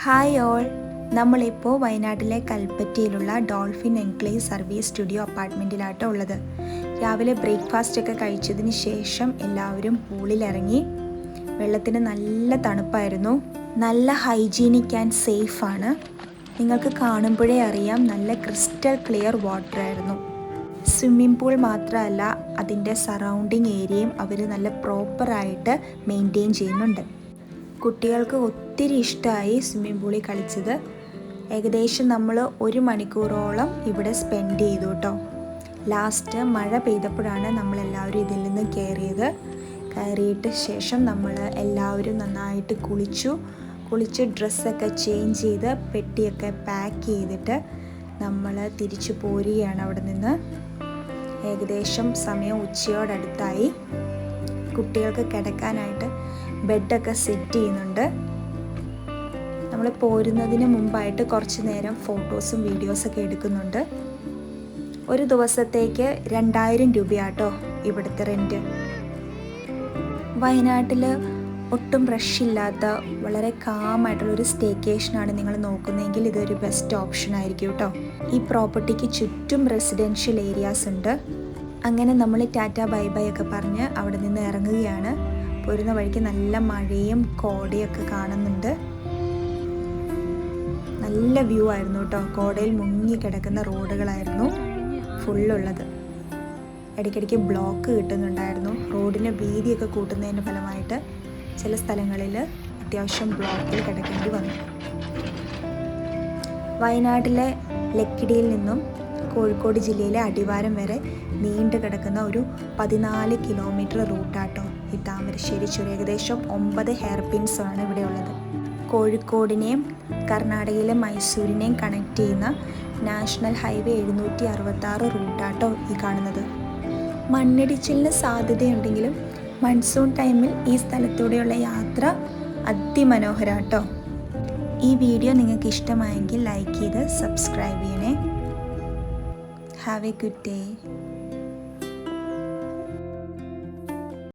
Hi all, നമ്മളിപ്പോൾ വയനാട്ടിലെ കൽപ്പറ്റയിലുള്ള dolphin enclave service studio അപ്പാർട്ട്മെൻറ്റിലാട്ടോ ഉള്ളത്. രാവിലെ ബ്രേക്ക്ഫാസ്റ്റ് ഒക്കെ കഴിച്ചതിന് ശേഷം എല്ലാവരും പൂളിലിറങ്ങി. വെള്ളത്തിന് നല്ല തണുപ്പായിരുന്നു. നല്ല ഹൈജീനിക് ആൻഡ് സേഫാണ്. നിങ്ങൾക്ക് കാണുമ്പോഴേ അറിയാം, നല്ല ക്രിസ്റ്റൽ ക്ലിയർ വാട്ടർ ആയിരുന്നു. സ്വിമ്മിംഗ് പൂൾ മാത്രമല്ല, അതിൻ്റെ സറൗണ്ടിങ് ഏരിയയും അവർ നല്ല പ്രോപ്പറായിട്ട് മെയിൻറ്റെയിൻ ചെയ്യുന്നുണ്ട്. കുട്ടികൾക്ക് ഒത്തിരി ഇഷ്ടമായി സ്വിമ്മിംഗ് പൂളിൽ കളിച്ചത്. ഏകദേശം നമ്മൾ 1 മണിക്കൂറോളം ഇവിടെ സ്പെൻഡ് ചെയ്തു കേട്ടോ. ലാസ്റ്റ് മഴ പെയ്തപ്പോഴാണ് നമ്മളെല്ലാവരും ഇതിൽ നിന്ന് കയറിയിട്ട് ശേഷം നമ്മൾ എല്ലാവരും നന്നായിട്ട് കുളിച്ച് ഡ്രസ്സൊക്കെ ചേഞ്ച് ചെയ്ത് പെട്ടിയൊക്കെ പാക്ക് ചെയ്തിട്ട് നമ്മൾ തിരിച്ചു പോരുകയാണ് അവിടെ നിന്ന്. ഏകദേശം സമയം ഉച്ചയോടടുത്തായി. കുട്ടികൾക്ക് കിടക്കാനായിട്ട് ബെഡൊക്കെ സെറ്റ് ചെയ്യുന്നുണ്ട്. നമ്മൾ പോരുന്നതിന് മുമ്പായിട്ട് കുറച്ച് നേരം ഫോട്ടോസും വീഡിയോസൊക്കെ എടുക്കുന്നുണ്ട്. ഒരു ദിവസത്തേക്ക് 2000 രൂപയാട്ടോ ഇവിടുത്തെ റെൻറ്റ്. വയനാട്ടിൽ ഒട്ടും റഷില്ലാത്ത വളരെ കാമായിട്ടുള്ളൊരു സ്റ്റേക്കേഷനാണ് നിങ്ങൾ നോക്കുന്നതെങ്കിൽ ഇതൊരു ബെസ്റ്റ് ഓപ്ഷൻ ആയിരിക്കും കേട്ടോ. ഈ പ്രോപ്പർട്ടിക്ക് ചുറ്റും റെസിഡൻഷ്യൽ ഏരിയാസ് ഉണ്ട്. അങ്ങനെ നമ്മൾ ടാറ്റ ബൈ ബൈ ഒക്കെ പറഞ്ഞ് അവിടെ നിന്ന് ഇറങ്ങുകയാണ്. പോരുന്ന വഴിക്ക് നല്ല മഴയും കോടയൊക്കെ കാണുന്നുണ്ട്. നല്ല വ്യൂ ആയിരുന്നു കേട്ടോ. കോടയിൽ മുങ്ങി കിടക്കുന്ന റോഡുകളായിരുന്നു ഫുള്ളുള്ളത്. ഇടയ്ക്കിടയ്ക്ക് ബ്ലോക്ക് കിട്ടുന്നുണ്ടായിരുന്നു. റോഡിന് വീതിയൊക്കെ കൂട്ടുന്നതിൻ്റെ ഫലമായിട്ട് ചില സ്ഥലങ്ങളിൽ അത്യാവശ്യം ബ്ലോക്കിൽ കിടക്കേണ്ടി വന്നു. വയനാട്ടിലെ ലക്കിടിയിൽ നിന്നും കോഴിക്കോട് ജില്ലയിലെ അടിവാരം വരെ നീണ്ടു കിടക്കുന്ന ഒരു 14 കിലോമീറ്റർ റൂട്ടാട്ടോ ഈ താമരശ്ശേരി ചുരം. ഏകദേശം 9 ഹെയർ പിൻസ് ആണ് ഇവിടെ ഉള്ളത്. കോഴിക്കോടിനെയും കർണാടകയിലെ മൈസൂരിനെയും കണക്ട് ചെയ്യുന്ന നാഷണൽ ഹൈവേ 766 റൂട്ടാട്ടോ ഈ കാണുന്നത്. മണ്ണിടിച്ചിലിന് സാധ്യതയുണ്ടെങ്കിലും മൺസൂൺ ടൈമിൽ ഈ സ്ഥലത്തൂടെയുള്ള യാത്ര അതിമനോഹരാട്ടോ. ഈ വീഡിയോ നിങ്ങൾക്ക് ഇഷ്ടമായെങ്കിൽ ലൈക്ക് ചെയ്ത് സബ്സ്ക്രൈബ് ചെയ്യണേ. Have a good day.